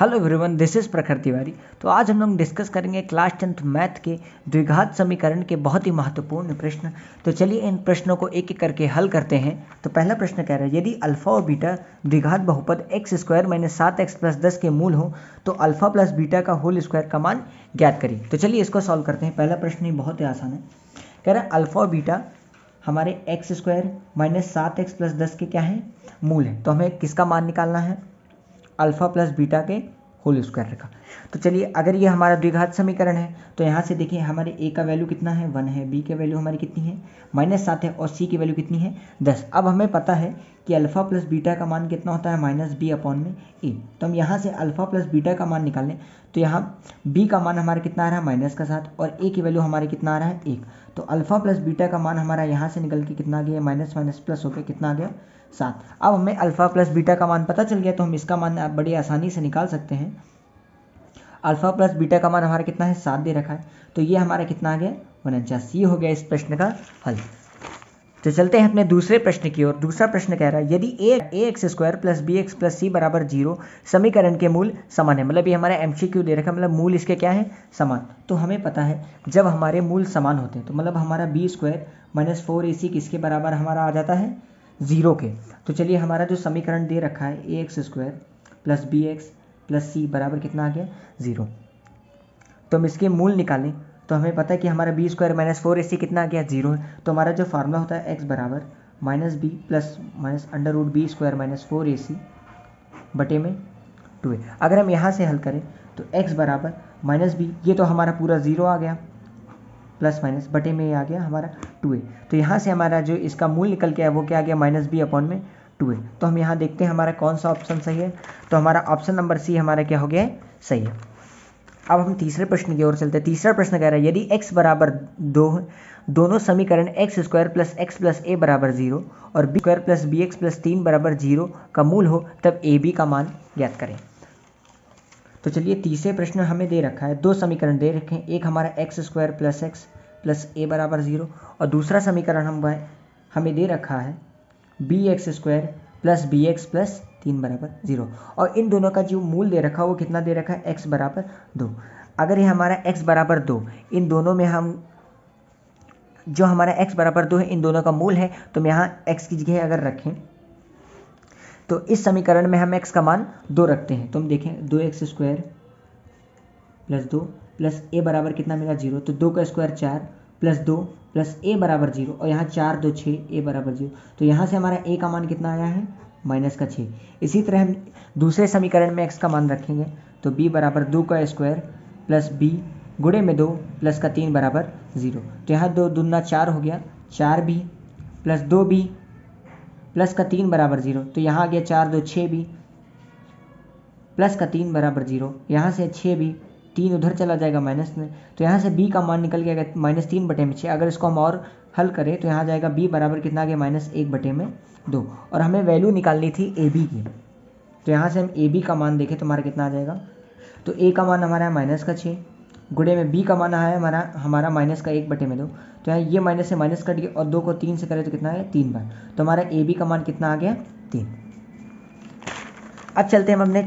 Hello everyone, this is प्रखर तिवारी। तो आज हम लोग डिस्कस करेंगे क्लास 10th मैथ के द्विघात समीकरण के बहुत ही महत्वपूर्ण प्रश्न। तो चलिए इन प्रश्नों को एक एक करके हल करते हैं। तो पहला प्रश्न कह रहा है, यदि अल्फा और बीटा द्विघात बहुपद x square minus 7x plus 10 के मूल हो तो अल्फा प्लस बीटा का होल स्क्वायर का मान ज्ञात करिए। तो चलिए इसको सॉल्व करते हैं। पहला प्रश्न ही बहुत ही आसान है। कह रहा है अल्फा और बीटा हमारे x square minus 7x plus 10 के क्या है, मूल है। तो हमें किसका मान निकालना है, अल्फा प्लस बीटा के होल स्क्वायर का। तो चलिए अगर ये हमारा द्विघात समीकरण है तो यहाँ से देखिए हमारे ए का वैल्यू कितना है, 1 है, बी की वैल्यू हमारी कितनी है, -7 है, और सी की वैल्यू कितनी है, 10। अब हमें पता है कि अल्फा प्लस बीटा का मान कितना होता है, -b/a। तो हम यहाँ से अल्फा प्लस बीटा का मान निकालें तो यहाँ b का मान हमारा कितना आ रहा है, माइनस का 7, और a की वैल्यू हमारे कितना आ रहा है, 1। तो अल्फा प्लस बीटा का मान हमारा यहाँ से निकल के कितना आ गया, माइनस माइनस प्लस होकर कितना आ गया, 7। अब हमें अल्फा प्लस बीटा का मान पता चल गया तो हम इसका मान बड़ी आसानी से निकाल सकते हैं। अल्फा प्लस बीटा का मान हमारा कितना है, 7 दे रखा है। तो ये हमारा कितना आ गया, 49। ये हो गया इस प्रश्न का हल। तो चलते हैं अपने दूसरे प्रश्न की ओर। दूसरा प्रश्न कह रहा है, यदि a x square plus b x plus c बराबर 0 समीकरण के मूल समान है। मतलब ये हमारा MCQ दे रखा है, मतलब मूल इसके क्या है, समान। तो हमें पता है जब हमारे मूल समान होते हैं तो मतलब हमारा बी स्क्वायर माइनस 4ac किसके बराबर हमारा आ जाता है, 0 के। तो चलिए हमारा जो समीकरण दे रखा है a x square plus b x plus c बराबर कितना आ गया, 0। तो हम इसके मूल निकालें तो हमें पता है कि हमारा बी स्क्वायर माइनस 4ac कितना आ गया, 0 है। तो हमारा जो फार्मूला होता है एक्स बराबर minus B plus minus under root B square minus 4ac बटे में 2a। अगर हम यहाँ से हल करें तो x बराबर माइनस बी, ये तो हमारा पूरा 0 आ गया, प्लस माइनस बटे में आ गया हमारा 2a। तो यहाँ से हमारा जो इसका मूल निकल के आया वो क्या आ गया, -b/में 2a। तो हम यहाँ देखते हैं हमारा कौन सा ऑप्शन सही है। तो हमारा ऑप्शन नंबर सी हमारा क्या हो गया है, सही है। अब हम तीसरे प्रश्न की ओर चलते हैं। तीसरा प्रश्न कह रहा है, यदि x बराबर 2 दोनों समीकरण x square plus x plus a बराबर 0 और b square plus b x plus 3 बराबर 0 का मूल हो तब ए बी का मान ज्ञात करें। तो चलिए तीसरे प्रश्न हमें दे रखा है, दो समीकरण दे रखे हैं। एक हमारा x square plus x plus a बराबर 0 और दूसरा समीकरण हमें दे रखा है b x square plus b x plus 3 बराबर 0। और इन दोनों का जो मूल दे रखा है वो कितना दे रखा है, x बराबर 2। अगर ये हमारा x बराबर 2, इन दोनों में हम जो हमारा x बराबर 2 है इन दोनों का मूल है तो हम यहाँ x की जगह अगर रखें तो इस समीकरण में हम x का मान 2 रखते हैं। तो हम देखें 2x square plus 2 plus a बराबर कितना मिला, 0। तो 2 का स्क्वायर 4 प्लस 2 प्लस a बराबर 0 और यहाँ 4 2 6 a बराबर 0। तो यहाँ से हमारा a का मान कितना आया है, -6। इसी तरह हम दूसरे समीकरण में x का मान रखेंगे तो b बराबर 2 का स्क्वायर प्लस b गुणे में 2 प्लस का 3 बराबर 0। तो यहाँ 2 दूना 4 हो गया, 4b प्लस 2b प्लस का 3 बराबर 0। तो यहाँ आ गया 4 2 6b प्लस का 3 बराबर 0। यहाँ से 6b, 3 उधर चला जाएगा माइनस में, तो यहाँ से b का मान निकल गया -3 बटे में 6। अगर इसको हम और हल करें तो यहाँ जाएगा b बराबर कितना आ गया, -1 बटे में 2। और हमें वैल्यू निकालनी थी ए बी की। तो यहाँ से हम ए बी का मान देखें तो हमारा कितना आ जाएगा, तो a का मान हमारा है -6 गुणे में b का मान है हमारा -1 बटे में 2। तो यहाँ ये माइनस से माइनस कट गया और 2 को 3 से करें तो कितना है, 3 बार। तो हमारा ए बी का मान कितना आ गया, 3। अब चलते हैं हम अपने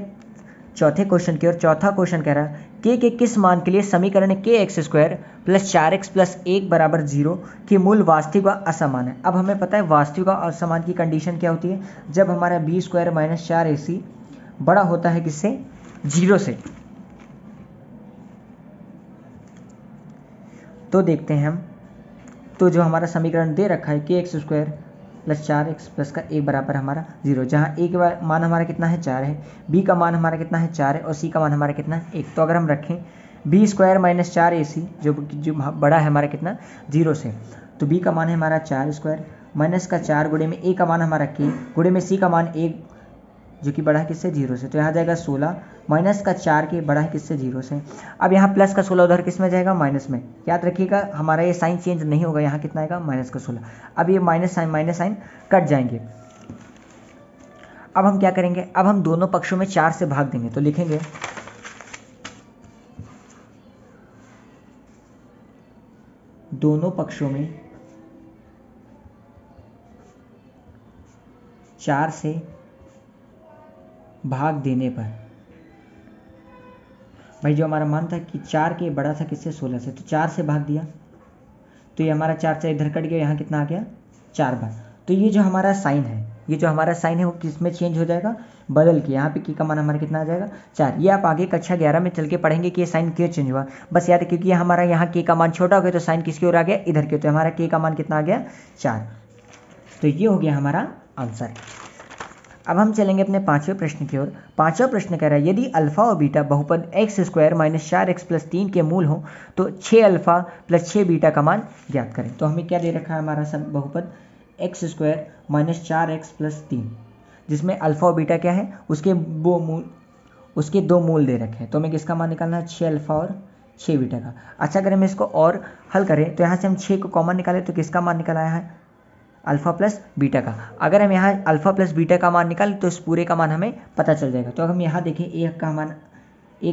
चौथे क्वेश्चन की ओर। चौथा क्वेश्चन कह रहा है के किस मान के लिए समीकरण के x square plus 4x plus 1 बराबर 0 की मूल वास्तविक व असमान है। अब हमें पता है वास्तविक और असमान की कंडीशन क्या होती है, जब हमारा बी स्क्वायर माइनस 4ac बड़ा होता है किससे, 0 से। तो देखते हैं हम, तो जो हमारा समीकरण दे रखा है के x square plus 4x plus का 1 बराबर हमारा 0, जहाँ a का मान हमारा कितना है, 4 है, b का मान हमारा कितना है, 4 है, और c का मान हमारा कितना है, 1। तो अगर हम रखें b स्क्वायर माइनस 4ac जो बड़ा है हमारा कितना, 0 से, तो b का मान है हमारा 4 स्क्वायर माइनस का 4 गुणे में a का मान हमारा k गुणे में c का मान 1 जो कि बड़ा है किससे, 0 से। तो यहाँ जाएगा 16 माइनस का 4 के बड़ा है किससे, 0 से। अब यहाँ प्लस का 16 उधर किस में जाएगा, माइनस में। याद रखिएगा हमारा ये साइन चेंज नहीं होगा, यहाँ कितना आएगा, माइनस का 16। अब ये माइनस साइन कट जाएंगे। अब हम क्या करेंगे, अब हम दोनों पक्षों में 4 से भाग देंगे। तो लिखेंगे दोनों पक्षों में 4 से भाग देने पर भाई जो हमारा मान था कि 4 के बड़ा था किससे, 16 से, तो 4 से भाग दिया तो ये हमारा 4 से इधर कट गया, यहाँ कितना आ गया 4 बार। तो ये जो हमारा साइन है, ये जो हमारा साइन है वो किस में चेंज हो जाएगा, बदल के। यहाँ पे की का मान हमारा कितना आ जाएगा 4। ये आप आगे कक्षा 11 में चल के पढ़ेंगे कि ये साइन क्यों चेंज हुआ। बस याद है क्योंकि हमारा यहाँ के का मान छोटा हो गया तो साइन किसकी ओर आ गया, इधर के। तो हमारा के का मान कितना आ गया 4। तो ये हो गया हमारा आंसर। अब हम चलेंगे अपने पांचवें प्रश्न की ओर। पांचवा प्रश्न कह रहा है यदि अल्फा और बीटा बहुपद x square minus 4x plus 3 के मूल हो तो 6 अल्फा प्लस 6 बीटा का मान ज्ञात करें। तो हमें क्या दे रखा है हमारा सब बहुपद x square minus 4x plus 3, जिसमें अल्फा और बीटा क्या है, उसके दो मूल दे रखे हैं। तो हमें किसका मान निकालना है, 6 अल्फा और 6 बीटा का। अच्छा अगर हम इसको और हल करें तो यहाँ से हम 6 को कॉमन निकालें तो किसका मान निकल आया है, अल्फा प्लस बीटा का। अगर हम यहाँ अल्फा प्लस बीटा का मान निकालें तो इस पूरे का मान हमें पता चल जाएगा। तो हम यहाँ देखें ए का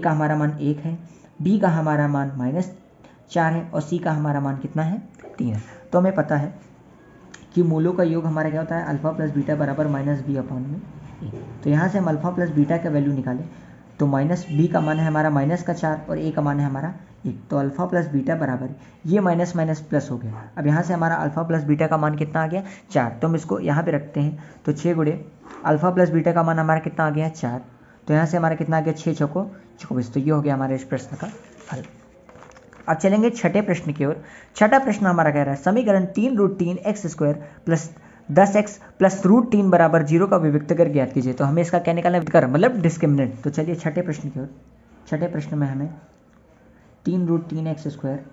हमारा मान 1 है, बी का हमारा मान -4 है और सी का हमारा मान कितना है 3 है। तो हमें पता है कि मूलों का योग हमारा क्या होता है, अल्फा प्लस बीटा बराबर -b/a। तो यहाँ से हम अल्फा प्लस बीटा का वैल्यू निकालें तो -b का मान है हमारा -4 और a का मान है हमारा 1। तो अल्फा प्लस बीटा बराबर, ये माइनस माइनस प्लस हो गया। अब यहाँ से हमारा अल्फा प्लस बीटा का मान कितना आ गया 4। तो हम इसको यहाँ पे रखते हैं तो 6 गुणे अल्फा प्लस बीटा का मान हमारा कितना आ गया 4। तो यहाँ से हमारा कितना आ गया 6 चौको 24। तो ये हो गया हमारे इस प्रश्न का हल। अब चलेंगे छठे प्रश्न की ओर। छठा प्रश्न हमारा कह रहा है समीकरण 3√3 x square plus 10x plus √3 बराबर 0 का विविक्त कर ज्ञात कीजिए। तो हमें इसका क्या निकालना है, कर मतलब डिस्क्रिमिनेंट। तो चलिए छठे प्रश्न की ओर। छठे प्रश्न में हमें 3√3 x square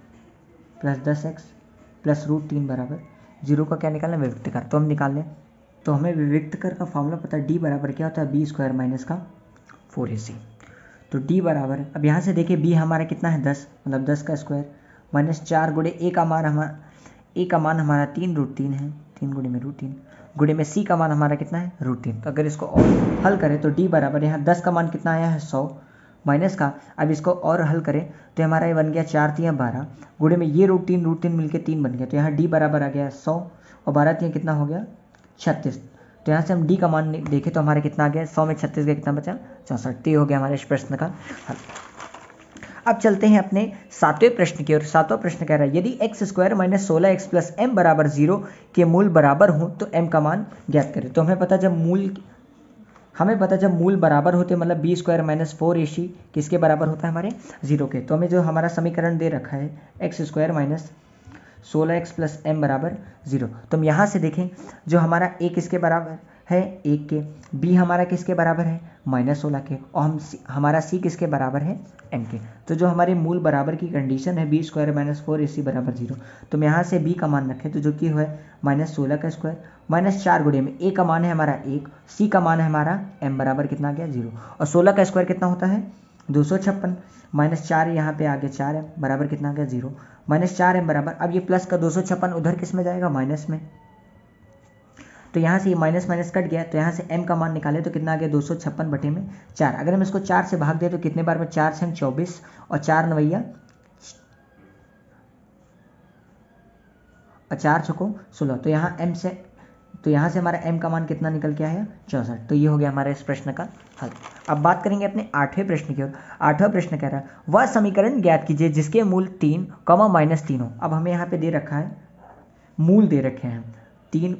plus 10x plus √3 बराबर 0 का क्या निकालना है, विविक्त कर। तो हम निकाल लें। तो हमें विविक्त कर का फॉर्मूला पता है, d बराबर क्या होता है, b स्क्वायर माइनस का 4ac। तो d बराबर, अब यहाँ से देखिए b हमारा कितना है 10, मतलब 10 का स्क्वायर माइनस 4 गुणे a का मान हमारा 3√3 है, 3 गुणे में √3 गुणे में c का मान हमारा कितना है √3। तो अगर इसको और हल करें तो d बराबर, यहाँ 10 का मान कितना आया है 100 माइनस का, अब इसको और हल करें तो हमारा ये बन गया 4 3 12 गुणे में ये √3 मिलके 3 बन गया। तो यहाँ d बराबर आ गया 100 और 12 3 कितना हो गया 36। तो यहाँ से हम d का मान देखें तो हमारा कितना आ गया 100 में 36 का कितना बचा 64। तो ये हो गया हमारे इस प्रश्न का हल। अब चलते हैं अपने सातवें प्रश्न की ओर। सातवां प्रश्न कह रहा है यदि x square minus 16x plus m बराबर 0 के मूल बराबर हो तो m का मान ज्ञात करें। तो हमें पता जब मूल बराबर होते मतलब b स्क्वायर माइनस 4ac किसके बराबर होता है, हमारे 0 के। तो हमें जो हमारा समीकरण दे रखा है x square minus 16x plus m बराबर 0। तो हम यहाँ से देखें जो हमारा a किसके बराबर है 1 के, b हमारा किसके बराबर है -16 के, और हमारा c किसके बराबर है m के। तो जो हमारे मूल बराबर की कंडीशन है b स्क्वायर माइनस 4ac बराबर 0। तो हम यहाँ से b का मान रखें तो जो कि है -16 का स्क्वायर माइनस 4 गुणे में a का मान है हमारा 1, c का मान है हमारा m बराबर कितना आ गया 0, और 16 का स्क्वायर कितना होता है 256 माइनस 4 यहाँ पे आ गया 4m बराबर कितना आ गया 0 माइनस 4m बराबर, अब ये प्लस का 256 उधर किस में जाएगा माइनस में। तो यहाँ से ये माइनस माइनस कट गया। तो यहाँ से m का मान निकाले तो कितना आ गया 256 बटे में 4। अगर हम इसको 4 से भाग दें तो कितने बार में 4 से हम 24 और 4 नवैया और 4 छको 16। तो यहाँ से हमारा m का मान कितना निकल के आया 64। तो ये हो गया हमारे इस प्रश्न का हल। अब बात करेंगे अपने आठवें प्रश्न की ओर। आठवां प्रश्न कह रहा है वह समीकरण ज्ञात कीजिए जिसके मूल 3, -3 हो। अब हमें यहाँ पे दे रखा है, मूल दे रखे हैं 3,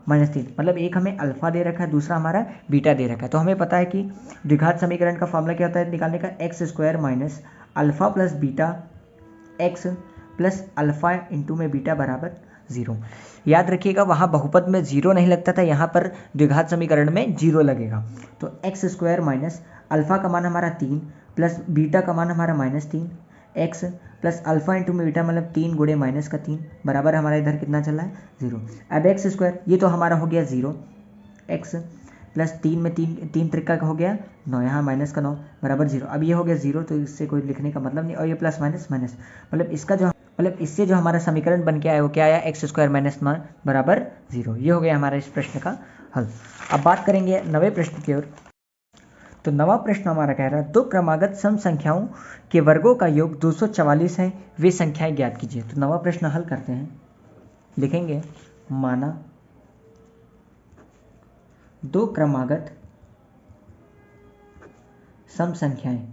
-3, मतलब एक हमें अल्फा दे रखा है, दूसरा हमारा बीटा दे रखा है। तो हमें पता है कि द्विघात समीकरण का फॉर्मूला क्या होता है निकालने का, x square minus alpha plus beta x plus alpha into में बीटा बराबर 0। याद रखिएगा वहाँ बहुपद में 0 नहीं लगता था, यहाँ पर द्विघात समीकरण में 0 लगेगा। तो एक्स स्क्वायर माइनस अल्फा का मान हमारा 3 प्लस बीटा का मान हमारा -3 एक्स प्लस अल्फा इंटू में बीटा मतलब 3 गुणे माइनस का 3 बराबर हमारा इधर कितना चल रहा है 0। अब एक्स स्क्वायर ये तो हमारा हो गया 0, एक्स प्लस 3 में 3 त्रिका का हो गया 9, यहाँ माइनस का 9 बराबर 0। अब ये हो गया 0 तो इससे कोई लिखने का मतलब नहीं, और ये प्लस माइनस माइनस मतलब इससे जो हमारा समीकरण बन के आया वो क्या आया, एक्स स्क्वायर माइनस 9 बराबर 0। ये हो गया हमारा इस प्रश्न का हल। अब बात करेंगे नवे प्रश्न की ओर। तो नवा प्रश्न हमारा कह रहा है दो क्रमागत सम संख्याओं के वर्गों का योग 244 है, वे संख्याएं ज्ञात कीजिए। तो नवा प्रश्न हल करते हैं, लिखेंगे माना दो क्रमागत सम संख्याएं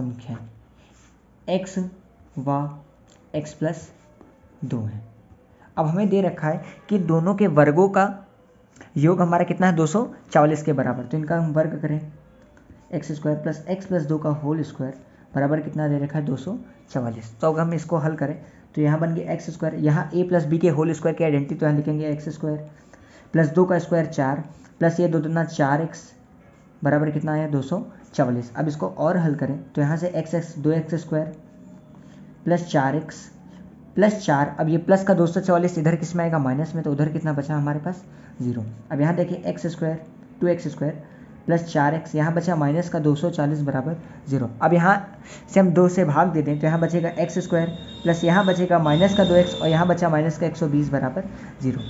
संख्या x व x प्लस 2 है। अब हमें दे रखा है कि दोनों के वर्गों का योग हमारा कितना है 244 के बराबर। तो इनका हम वर्ग करें x square plus x plus 2 का होल स्क्वायर बराबर कितना दे रखा है 244। तो अगर हम इसको हल करें तो यहाँ बन गया एक्स स्क्वायर, यहाँ a प्लस बी के होल स्क्वायर की आइडेंटिटी, तो यहाँ लिखेंगे एक्स स्क्वायर प्लस 2 का स्क्वायर 4 प्लस ये 2 दूना 4x बराबर कितना आया 244। अब इसको और हल करें तो यहाँ से x 2x square plus 4x plus 4, अब ये प्लस का 244 इधर किस में आएगा माइनस में, तो उधर कितना बचा हमारे पास 0। अब यहाँ देखिए x square 2x square plus 4x, यहाँ बचा माइनस का 240 बराबर 0। अब यहाँ से हम 2 से भाग दे दें तो यहाँ बचेगा एक्स स्क्वायर प्लस यहाँ बचेगा माइनस का 2x और यहाँ बचा माइनस का 120 बराबर 0।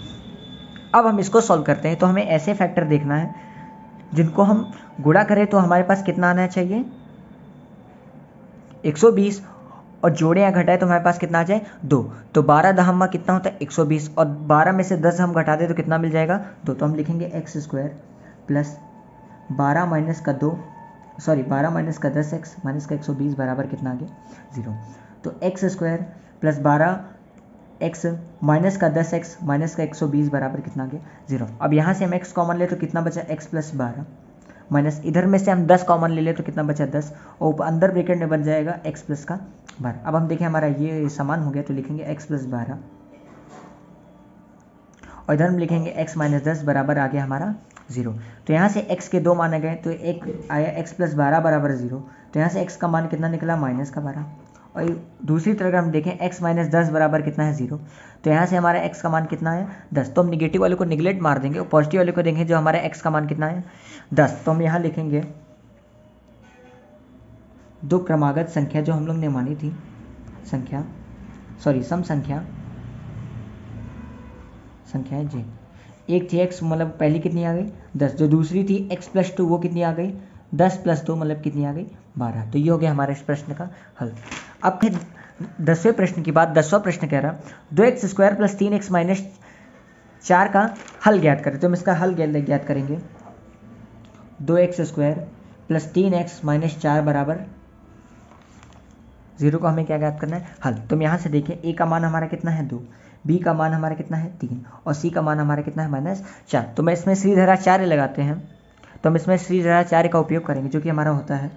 अब हम इसको सॉल्व करते हैं तो हमें ऐसे फैक्टर देखना है जिनको हम गुणा करें तो हमारे पास कितना आना चाहिए 120, और जोड़े या घटाए तो हमारे पास कितना आ जाए 2। तो 12 दहम्मा कितना होता है 120, और 12 में से 10 हम घटा दें तो कितना मिल जाएगा 2। तो हम लिखेंगे एक्स स्क्वायर प्लस 12 माइनस का 10x माइनस का 120 बराबर कितना आ गया 0। तो x square plus 12x minus का 10x माइनस का 120 बराबर कितना आ गया 0। अब यहाँ से हम x कॉमन ले तो कितना बचा x प्लस 12 माइनस इधर में से हम 10 कॉमन ले तो कितना बचा 10, और अंदर ब्रैकेट में बन जाएगा x प्लस का 12। अब हम देखें हमारा ये समान हो गया तो लिखेंगे x प्लस 12 और इधर हम लिखेंगे x माइनस 10 बराबर आ गया हमारा 0। तो यहाँ से x के 2 माने गए तो एक आया x प्लस 12 बराबर 0। तो यहाँ से x का मान कितना निकला माइनस का 12, और दूसरी तरह अगर हम देखें x माइनस 10 बराबर कितना है 0। तो यहाँ से हमारा x का मान कितना है 10। तो हम निगेटिव वाले को निगलेक्ट मार देंगे और पॉजिटिव वाले को देंगे जो हमारे x का मान कितना है 10। तो हम यहाँ लिखेंगे दो क्रमागत संख्या जो हम लोग ने मानी थी सम संख्या है जी। एक थी x मतलब पहली कितनी आ गई 10, जो दूसरी थी x प्लस 2 वो कितनी आ गई 10 प्लस 2 मतलब कितनी आ गई 12। तो ये हो गया हमारे इस प्रश्न का हल। अब फिर 10वें प्रश्न की बात, 10वां प्रश्न कह रहा 2x square plus 3x minus 4 का हल ज्ञात करें। तो हम इसका हल ज्ञात करेंगे 2x square plus 3x minus 4 बराबर 0 को हमें क्या ज्ञात करना है हल। तो हम यहाँ से देखें a का मान हमारा कितना है 2, b का मान हमारा कितना है 3 और c का मान हमारा कितना है माइनस 4। तो मैं इसमें श्रीधराचार्य लगाते हैं, तो हम इसमें श्रीधराचार्य का उपयोग करेंगे जो कि हमारा होता है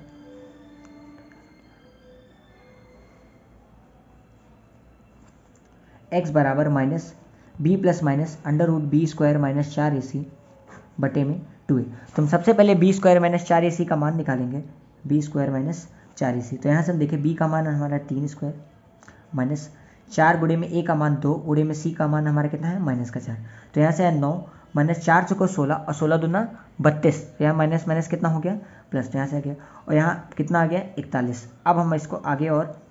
x बराबर minus b plus minus under root B square minus 4ac बटे में 2a। तो हम सबसे पहले b स्क्वायर माइनस 4ac का मान निकालेंगे, b स्क्वायर माइनस 4ac। तो यहाँ से हम देखें b का मान हमारा 3 स्क्वायर माइनस 4 गुणे में a का मान 2 गुणे में c का मान हमारा कितना है माइनस का 4। तो यहाँ से है 9 माइनस 4 चौको 16 और 16 दूना 32। तो यहाँ माइनस माइनस कितना हो गया प्लस, तो यहाँ से आ गया और यहाँ कितना आ गया 41। अब हम इसको आगे और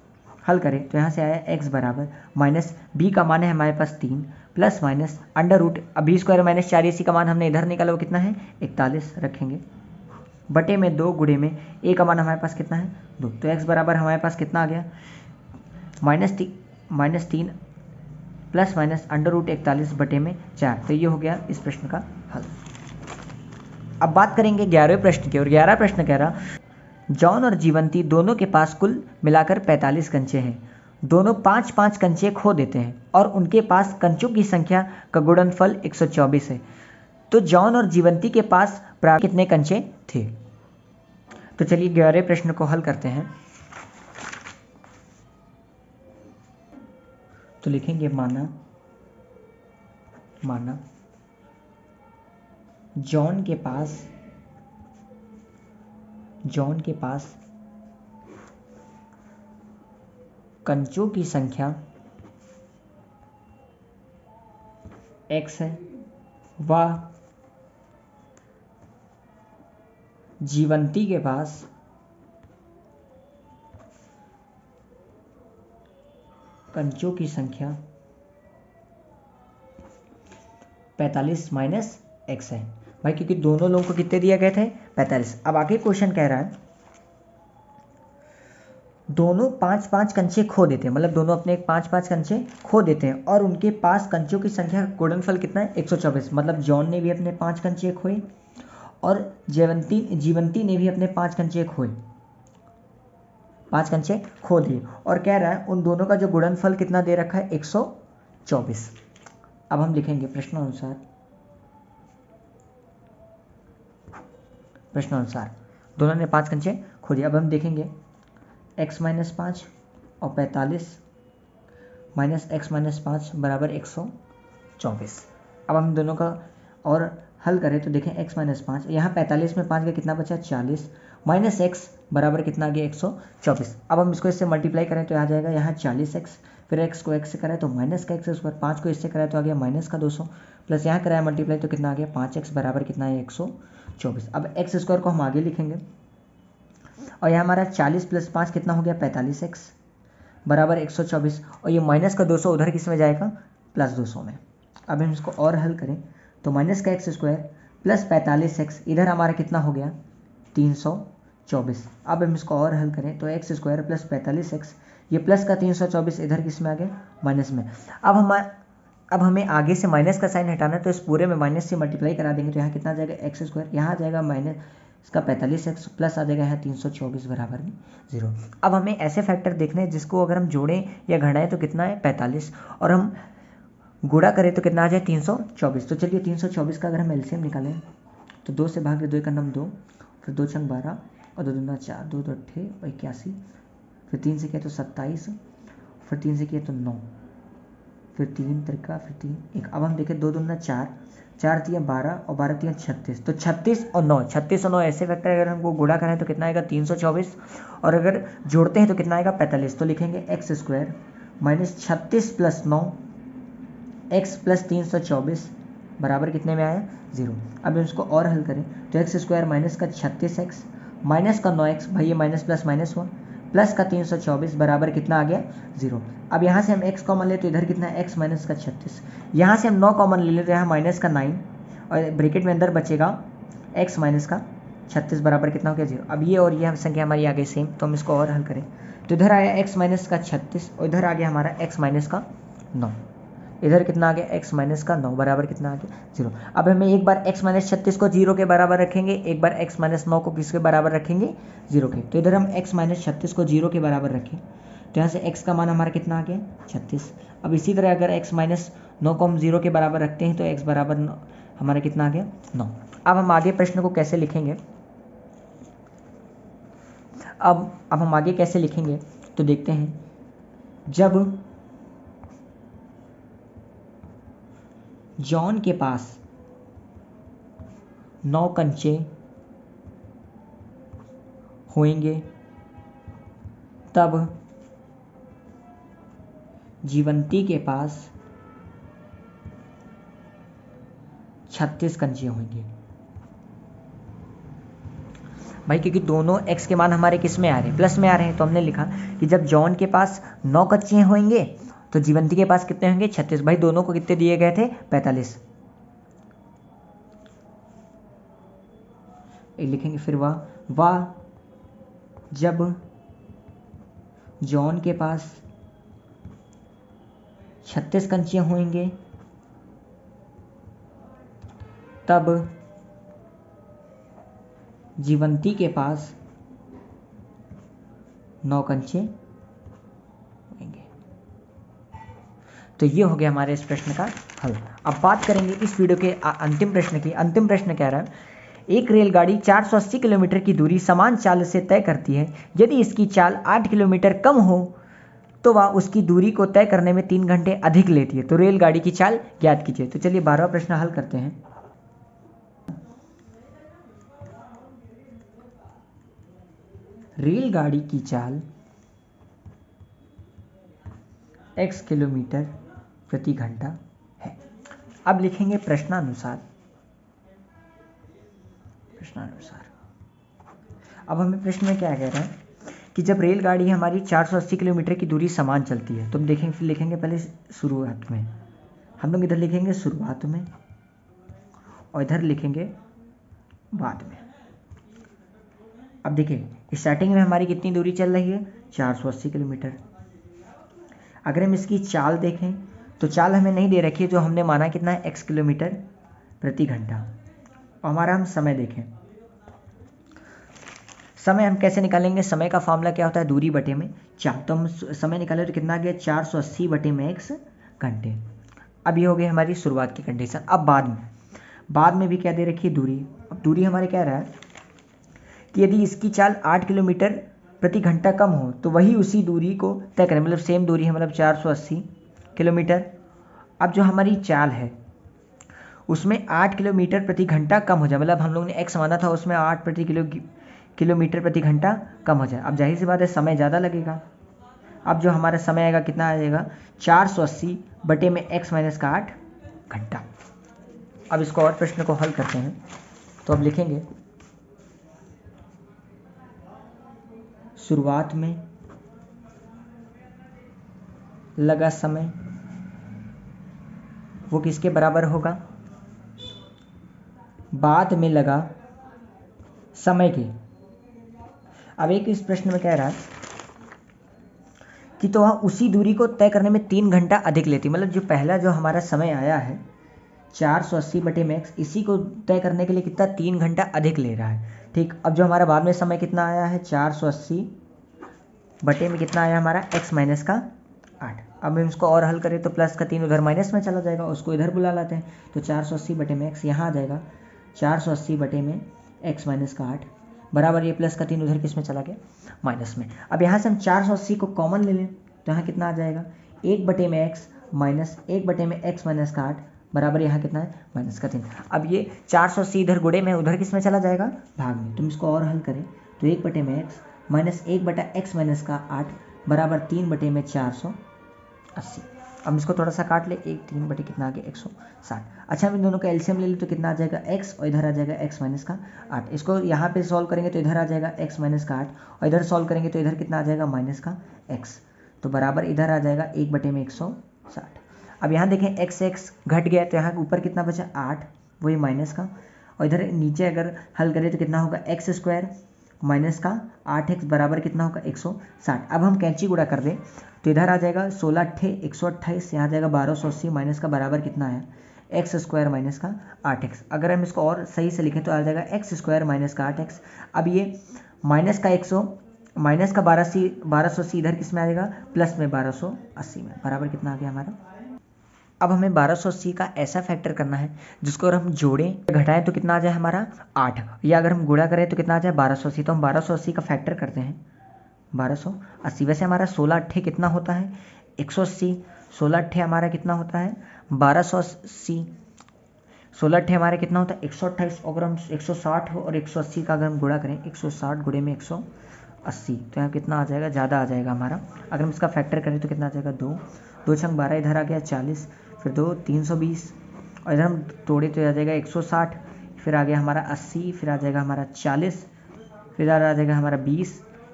हल करें तो यहाँ से आया x बराबर माइनस b का मान है हमारे पास 3 प्लस माइनस अंडर रूट, अब b स्क्वायर माइनस 4ac का मान हमने इधर निकाला वो कितना है 41 रखेंगे बटे में 2 गुणे में a का मान हमारे पास कितना है 2। तो x बराबर हमारे पास कितना आ गया minus 3 plus minus under root 41 बटे में 4। तो ये हो गया इस प्रश्न का हल। अब बात करेंगे 11वें प्रश्न की, और 11वां प्रश्न कह रहा जॉन और जीवंती दोनों के पास कुल मिलाकर 45 कंचे हैं। दोनों 5-5 कंचे खो देते हैं और उनके पास कंचों की संख्या का गुणनफल 124 है। तो जॉन और जीवंती के पास प्राप्त कितने कंचे थे। तो चलिए 11वें प्रश्न को हल करते हैं। तो लिखेंगे माना जॉन के पास कंचों की संख्या x है व जीवंती के पास कंचों की संख्या 45 माइनस x है भाई, क्योंकि दोनों लोगों को कितने दिए गए थे 45। अब आगे क्वेश्चन कह रहा है दोनों 5-5 कंचे खो देते हैं, मतलब दोनों अपने 5-5 कंचे खो देते हैं और उनके पास कंचों की संख्या का गुणनफल कितना है 124। मतलब जॉन ने भी अपने 5 कंचे खोए और जीवंती ने भी अपने 5 कंचे खोए। 5 कंचे खो दिए और कह रहा है उन दोनों का जो गुणनफल कितना दे रखा है 124। अब हम लिखेंगे प्रश्नानुसार दोनों ने 5 कंचे खो दिए। अब हम देखेंगे x माइनस 5 और 45 माइनस एक्स माइनस 5 बराबर 124। अब हम दोनों का और हल करें तो देखें x माइनस 5, यहाँ 45 में 5 का कितना बचा 40 माइनस एक्स बराबर कितना आ गया 124। अब हम इसको इससे मल्टीप्लाई करें तो आ जाएगा यहाँ 40x, फिर x को x से कराए तो माइनस का x स्क्वायर, 5 को इससे कराए तो आ गया माइनस का 200, प्लस यहाँ कराया मल्टीप्लाई तो कितना आ गया 5x बराबर कितना है 124। अब x स्क्वायर को हम आगे लिखेंगे और यहाँ हमारा 40 प्लस 5 कितना हो गया 45x बराबर 124 और ये माइनस का 200 उधर किस में जाएगा प्लस 200 में। अब हम इसको और हल करें तो माइनस का एक्स स्क्वायर प्लस 45x इधर हमारा कितना हो गया 324। अब हम इसको और हल करें तो एक्स स्क्वायर प्लस 45x ये प्लस का 324 इधर किस में आ गया माइनस में। अब हमें आगे से माइनस का साइन हटाना है तो इस पूरे में माइनस से मल्टीप्लाई करा देंगे तो यहाँ कितना आ जाएगा एक्स स्क्वायर, यहाँ आ जाएगा माइनस इसका 45x प्लस आ जाएगा यहाँ 324 बराबर में 0। अब हमें ऐसे फैक्टर देखने हैं जिसको अगर हम जोड़ें या घटाएं तो कितना है 45 और हम गुणा करें तो कितना आ जाए 324। तो चलिए 324 का अगर हम एलसीएम निकालें तो 2 से भाग दे, 2 का नाम 2, फिर 2 छंग 12 और 2 दूना 4, 2 दो 8 और 81, फिर 3 से किया तो 27, फिर 3 से किया तो 9, फिर 3 त्रिका, फिर 3 1। अब हम देखें 2 दूना 4, 4 तिया 12 और 12 तिया 36, तो 36 और 9 ऐसे फैक्टर अगर हमको गुणा करें तो कितना आएगा 324 और अगर जोड़ते हैं तो कितना आएगा 45। तो लिखेंगे x square minus 36 plus 9 x plus 324 बराबर कितने में आया 0। अब हम इसको और हल करें तो एक्स स्क्वायर माइनस का 36x माइनस का 9x, भाई ये माइनस प्लस माइनस हुआ, प्लस का 324 बराबर कितना आ गया 0। अब यहाँ से हम x कॉमन ले तो इधर कितना है x माइनस का 36, यहाँ से हम 9 कॉमन ले लें तो यहाँ माइनस का 9 और ब्रैकेट में अंदर बचेगा x माइनस का 36 बराबर कितना हो गया 0। अब ये और ये संख्या हमारी आ गई सेम, तो हम इसको और हल करें तो इधर आया x माइनस का 36 और इधर आ गया हमारा x माइनस का 9, इधर कितना आ गया x माइनस का 9 बराबर कितना आ गया 0। अब हमें एक बार x माइनस 36 को 0 के बराबर रखेंगे, एक बार x माइनस 9 को किसके बराबर रखेंगे 0 के। तो इधर हम x माइनस 36 को 0 के बराबर रखें तो यहाँ से x का मान हमारा कितना आ गया 36। अब इसी तरह अगर x माइनस 9 को हम 0 के बराबर रखते हैं तो x बराबर हमारा कितना आ गया 9। अब हम आगे प्रश्न को कैसे लिखेंगे, अब हम आगे कैसे लिखेंगे तो देखते हैं। जब जॉन के पास 9 कंचे होंगे तब जीवंती के पास 36 कंचे होंगे। भाई क्योंकि दोनों x के मान हमारे किस में आ रहे हैं प्लस में आ रहे हैं, तो हमने लिखा कि जब जॉन के पास 9 कंचे होंगे तो जीवंती के पास कितने होंगे 36। भाई दोनों को कितने दिए गए थे 45। लिखेंगे फिर वाह जब जॉन के पास 36 कंचे होंगे तब जीवंती के पास 9 कंचे होंगे। तो ये हो गया हमारे इस प्रश्न का हल। अब बात करेंगे इस वीडियो के अंतिम प्रश्न की। अंतिम प्रश्न कह रहा है एक रेलगाड़ी 480 किलोमीटर की दूरी समान चाल से तय करती है। यदि इसकी चाल 8 किलोमीटर कम हो तो वह उसकी दूरी को तय करने में 3 घंटे अधिक लेती है। तो रेलगाड़ी की चाल ज्ञात कीजिए। तो चलिए 12वां प्रश्न हल करते हैं। रेलगाड़ी की चाल x किलोमीटर प्रति घंटा है। अब लिखेंगे प्रश्नानुसार। अब हमें प्रश्न में क्या कह रहा है कि जब रेलगाड़ी हमारी 480 किलोमीटर की दूरी समान चलती है तो हम देखेंगे, फिर लिखेंगे पहले शुरुआत में, हम लोग इधर लिखेंगे शुरुआत में और इधर लिखेंगे बाद में। अब देखिए स्टार्टिंग में हमारी कितनी दूरी चल रही है 480 किलोमीटर। अगर हम इसकी चाल देखें तो चाल हमें नहीं दे रखी है, जो हमने माना कितना है x किलोमीटर प्रति घंटा। और हमारा हम समय देखें, समय हम कैसे निकालेंगे, समय का फॉर्मूला क्या होता है, दूरी बटे में 4। तो हम समय निकाले तो कितना आ गया, 480 बटे में x घंटे। अब ये हो गई हमारी शुरुआत की कंडीशन। अब बाद में भी क्या दे रखी है, दूरी। अब दूरी हमारे क्या रहा है कि यदि इसकी चाल 8 किलोमीटर प्रति घंटा कम हो तो वही उसी दूरी को तय करें, मतलब सेम दूरी है, मतलब 480 किलोमीटर। अब जो हमारी चाल है उसमें 8 किलोमीटर प्रति घंटा कम हो जाए, मतलब हम लोग ने x माना था उसमें 8 किलोमीटर प्रति घंटा कम हो जाए। अब जाहिर सी बात है समय ज़्यादा लगेगा। अब जो हमारा समय आएगा कितना आ जाएगा, 480 बटे में x माइनस का 8 घंटा। अब इसको और प्रश्न को हल करते हैं। तो अब लिखेंगे शुरुआत में लगा समय वो किसके बराबर होगा, बाद में लगा समय के। अब एक इस प्रश्न में कह रहा है कि तो वह उसी दूरी को तय करने में 3 घंटा अधिक लेती, मतलब जो पहला जो हमारा समय आया है 480 बटे में x, इसी को तय करने के लिए कितना 3 घंटा अधिक ले रहा है। ठीक, अब जो हमारा बाद में समय कितना आया है 480 बटे में कितना आया हमारा x माइनस का 8। अब हम इसको और हल करें तो प्लस का 3 उधर माइनस में चला जाएगा, उसको इधर बुला लाते हैं। तो 480 बटे में x यहाँ आ जाएगा 480 बटे में x माइनस का 8 बराबर, ये प्लस का 3 उधर किस में चला गया, माइनस में। अब यहाँ से हम 480 को कॉमन ले लें तो यहाँ कितना आ जाएगा 1 बटे में x माइनस 1 बटे में x माइनस का 8 बराबर, यहाँ कितना है माइनस का 3। अब ये 480 इधर गुणे में उधर किस में चला जाएगा, भाग में। तुम इसको और हल करें तो 1 बटे में x माइनस 1 बटा x माइनस का 8 बराबर 3 बटे में 480। अब इसको थोड़ा सा काट ले, 3 बटे कितना आ गया 160। अच्छा, हम इन दोनों का एलसीएम ले लें तो कितना आ जाएगा x और इधर आ जाएगा x माइनस का 8। इसको यहाँ पे सॉल्व करेंगे तो इधर आ जाएगा x माइनस का 8 और इधर सॉल्व करेंगे तो इधर कितना आ जाएगा माइनस का x, तो बराबर इधर आ जाएगा 1 बटे में 160। अब यहाँ देखें x घट गया तो यहाँ ऊपर कितना बचा 8, वही माइनस का, और इधर नीचे अगर हल करें तो कितना होगा x स्क्वायर माइनस का 8x बराबर कितना होगा 160। अब हम कैंची गुणा कर दें तो इधर आ जाएगा 16 अट्ठे 128, यहाँ आ जाएगा 1280 माइनस का बराबर कितना है एक्स स्क्वायर माइनस का 8x। अगर हम इसको और सही से लिखें तो आ जाएगा एक्स स्क्वायर माइनस का 8x। अब ये माइनस का 100 माइनस का 1280 इधर किस में आ जाएगा प्लस में 1280 में, बराबर कितना आ गया हमारा। अब हमें 1280 का ऐसा फैक्टर करना है जिसको अगर हम जोड़ें घटाएं तो कितना आ जाए हमारा 8, या अगर हम गुणा करें तो कितना आ जाए 1280। तो हम 1280 का फैक्टर करते हैं 1280। वैसे हमारा 16 अट्ठे कितना होता है 180, 16 अट्ठे हमारा कितना होता है 1280, 16 अट्ठे हमारा कितना होता है 128। अगर हम 160 हो और 180 का अगर हम गुणा करें 160 गुणे में 180 तो यहाँ कितना आ जाएगा, ज़्यादा आ जाएगा हमारा। अगर हम इसका फैक्टर करें तो कितना आ जाएगा 2 छंग 12, इधर आ गया 40, फिर 2 320, और इधर हम तोड़े तो आ जाएगा 160, फिर आ गया हमारा 80, फिर आ जाएगा हमारा 40, फिर इधर आ जाएगा हमारा 20,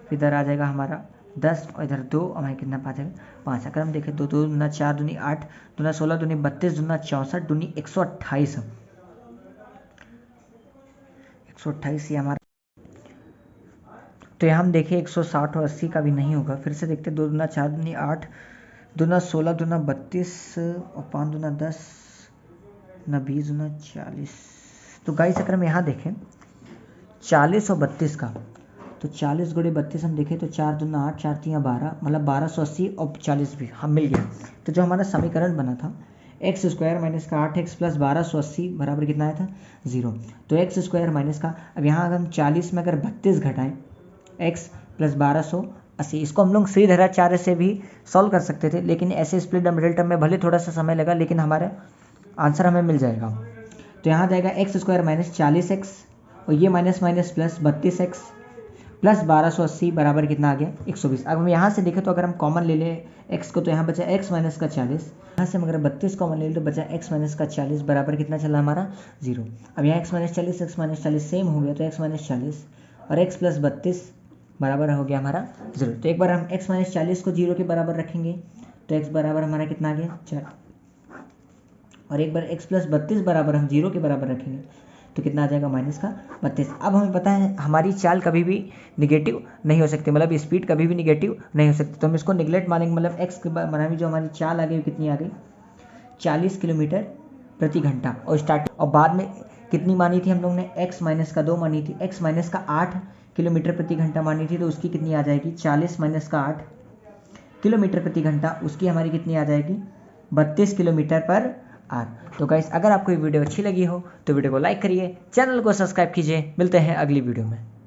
फिर इधर आ जाएगा हमारा 10, और इधर 2, और हमें कितना पा जाएगा 5। अगर हम देखें 2 2 दूना 4 दूनी 8 दूना 16 दूनी 32 दूना 64 दूनी 128, 128 ये हमारा। तो यहाँ हम देखें 160 और 80 का भी नहीं होगा। फिर से देखते 2 दूना 4 दूनी 8 दूना 16 दूना 32 और 5 दूना 10 ना 20 दूना 40। तो गाइस अगर हम यहाँ देखें 40 और 32 का, तो 40 गुणे 32 हम देखें तो 4 दूना 8 4 3 12, मतलब 1280 और 40 भी हम मिल गया। तो जो हमारा समीकरण बना था एक्स स्क्वायर माइनस का 8x प्लस 1280 बराबर कितना आया था 0। तो एक्स स्क्वायर माइनस का, अब यहाँ अगर हम 40 में अगर 32 घटाएं x प्लस 1280, इसको हम लोग श्रीधराचार्य से भी सॉल्व कर सकते थे, लेकिन ऐसे स्प्लिट मिडिल टर्म में भले थोड़ा सा समय लगा लेकिन हमारा आंसर हमें मिल जाएगा। तो यहाँ जाएगा एक्स स्क्वायर माइनस 40x और ये minus minus plus 32x plus 1280 बराबर कितना आ गया 120। अब हम यहाँ से देखें तो अगर हम कॉमन ले लें x को तो यहाँ बचा x माइनस का 40, यहाँ से हम अगर 32 कॉमन ले लें तो बचा x माइनस का 40 बराबर कितना चला हमारा 0। अब यहाँ x minus 40 x minus 40 same हो गया, तो x माइनस 40 और x प्लस 32 बराबर हो गया हमारा 0। तो एक बार हम x माइनस 40 को 0 के बराबर रखेंगे तो x बराबर हमारा कितना आ गया 4, और एक बार x प्लस 32 बराबर हम 0 के बराबर रखेंगे तो कितना आ जाएगा माइनस का 32। अब हमें पता है हमारी चाल कभी भी निगेटिव नहीं हो सकती, मतलब स्पीड कभी भी निगेटिव नहीं हो सकती। तो हम इसको निगलेक्ट मानेंगे, मतलब x के बराबर जो हमारी चाल आ गई कितनी आ गई 40 किलोमीटर प्रति घंटा, और स्टार्टिंग और बाद में कितनी मानी थी हम लोग ने x माइनस का 2 मानी थी, x माइनस का 8 किलोमीटर प्रति घंटा मानी थी, तो उसकी कितनी आ जाएगी 40 माइनस का 8 किलोमीटर प्रति घंटा, उसकी हमारी कितनी आ जाएगी 32 किलोमीटर पर आर। तो गाइस अगर आपको ये वीडियो अच्छी लगी हो तो वीडियो को लाइक करिए, चैनल को सब्सक्राइब कीजिए। मिलते हैं अगली वीडियो में।